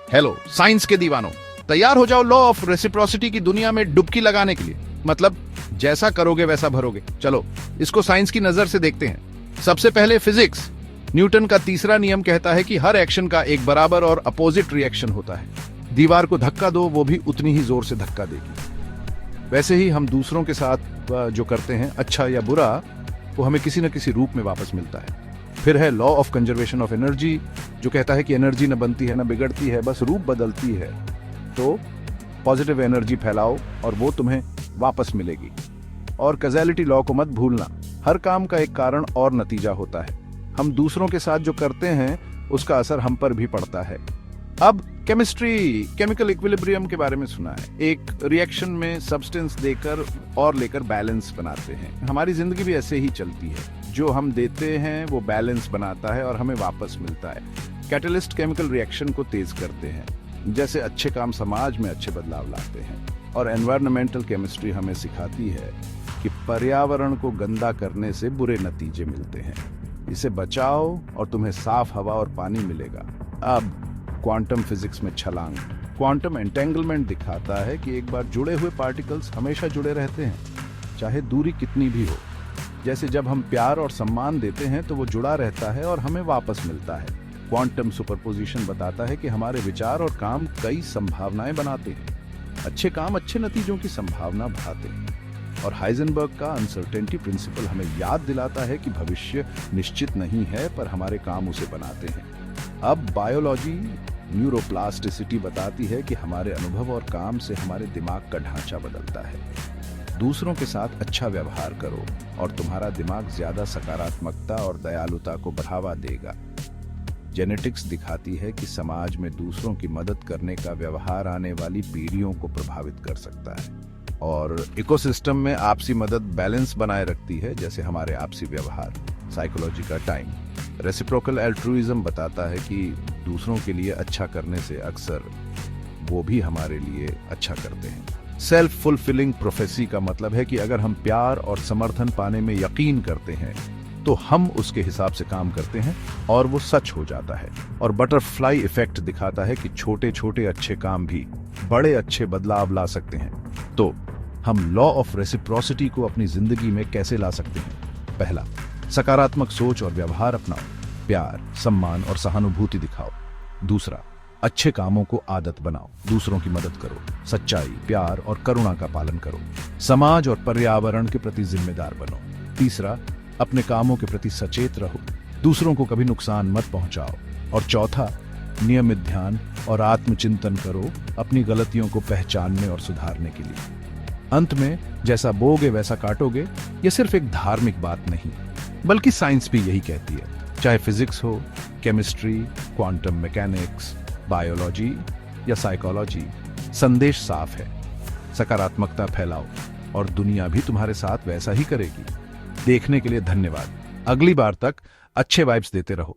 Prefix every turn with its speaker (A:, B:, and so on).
A: Hello science के दीवानों, तैयार हो जाओ लॉ ऑफ रेसिप्रोसिटी की दुनिया में डुबकी लगाने के लिए। मतलब जैसा करोगे वैसा भरोगे। चलो इसको साइंस की नजर से देखते हैं। सबसे पहले फिजिक्स। न्यूटन का तीसरा नियम कहता है कि हर एक्शन का एक बराबर और अपोजिट रिएक्शन होता है। दीवार को धक्का दो, वो भी उतनी ही जोर से धक्का देगी। वैसे ही हम दूसरों के साथ जो करते हैं, अच्छा या बुरा, वो हमें किसी न किसी रूप में वापस मिलता है। फिर है law of conservation of energy, जो कहता है कि एनर्जी न बनती है न बिगड़ती है, बस रूप बदलती है। तो पॉजिटिव एनर्जी फैलाओ और वो तुम्हें वापस मिलेगी। और कॉज़ैलिटी लॉ को मत भूलना, हर काम का एक कारण और नतीजा होता है। हम दूसरों के साथ जो करते हैं उसका असर हम पर भी पड़ता है। अब केमिस्ट्री, केमिकल इक्विलिब्रियम के बारे में सुना है। एक रिएक्शन में सब्सटेंस देकर और लेकर बैलेंस बनाते हैं। हमारी जिंदगी भी ऐसे ही चलती है। जो हम देते हैं वो बैलेंस बनाता है और हमें वापस मिलता है। कैटलिस्ट केमिकल रिएक्शन को तेज करते हैं, जैसे अच्छे काम समाज में अच्छे बदलाव लाते हैं। और एनवायरमेंटल केमिस्ट्री हमें सिखाती है कि पर्यावरण को गंदा करने से बुरे नतीजे मिलते हैं। इसे बचाओ और तुम्हें साफ हवा और पानी मिलेगा। अब क्वांटम फिजिक्स में छलांग। क्वांटम एंटेंगलमेंट दिखाता है कि एक बार जुड़े हुए पार्टिकल्स हमेशा जुड़े रहते हैं, चाहे दूरी कितनी भी हो। जैसे जब हम प्यार और सम्मान देते हैं तो वो जुड़ा रहता है और हमें वापस मिलता है। क्वांटम सुपरपोजिशन बताता है कि हमारे विचार और काम कई संभावनाएं बनाते हैं। अच्छे काम अच्छे नतीजों की संभावना बढ़ाते हैं। और हाइजेनबर्ग का अनसर्टेनिटी प्रिंसिपल हमें याद दिलाता है कि भविष्य निश्चित नहीं है, पर हमारे काम उसे बनाते हैं। अब बायोलॉजी न्यूरोप्लास्टिसिटी बताती है कि हमारे अनुभव और काम से हमारे दिमाग का ढांचा बदलता है। दूसरों के साथ अच्छा व्यवहार करो और तुम्हारा दिमाग ज्यादा सकारात्मकता और दयालुता को बढ़ावा देगा। जेनेटिक्स दिखाती है कि समाज में दूसरों की मदद करने का व्यवहार आने वाली पीढ़ियों को प्रभावित कर सकता है। और इकोसिस्टम में आपसी मदद बैलेंस बनाए रखती है, जैसे हमारे आपसी व्यवहार। साइकोलॉजी का टाइम। रेसिप्रोकल एल्ट्रुइज्म बताता है कि दूसरों के लिए अच्छा करने से अक्सर वो भी हमारे लिए अच्छा करते हैं। सेल्फ फुलफिलिंग प्रोफेसी का मतलब है कि अगर हम प्यार और समर्थन पाने में यकीन करते हैं तो हम उसके हिसाब से काम करते हैं और वो सच हो जाता है। और बटरफ्लाई इफेक्ट दिखाता है कि छोटे छोटे अच्छे काम भी बड़े अच्छे बदलाव ला सकते हैं। तो हम लॉ ऑफ रेसिप्रोसिटी को अपनी जिंदगी में कैसे ला सकते हैं? पहला, सकारात्मक सोच और व्यवहार अपनाओ। प्यार, सम्मान और सहानुभूति दिखाओ। दूसरा, अच्छे कामों को आदत बनाओ। दूसरों की मदद करो। सच्चाई, प्यार और करुणा का पालन करो। समाज और पर्यावरण के प्रति जिम्मेदार बनो। तीसरा, अपने कामों के प्रति सचेत रहो। दूसरों को कभी नुकसान मत पहुंचाओ। और चौथा, नियमित ध्यान और आत्मचिंतन करो, अपनी गलतियों को पहचानने और सुधारने के लिए। अंत में, जैसा बोगे वैसा काटोगे, यह सिर्फ एक धार्मिक बात नहीं, बल्कि साइंस भी यही कहती है। चाहे फिजिक्स हो, केमिस्ट्री, क्वांटम मैकेनिक्स, बायोलॉजी या साइकोलॉजी, संदेश साफ है। सकारात्मकता फैलाओ और दुनिया भी तुम्हारे साथ वैसा ही करेगी। देखने के लिए धन्यवाद। अगली बार तक अच्छे वाइब्स देते रहो।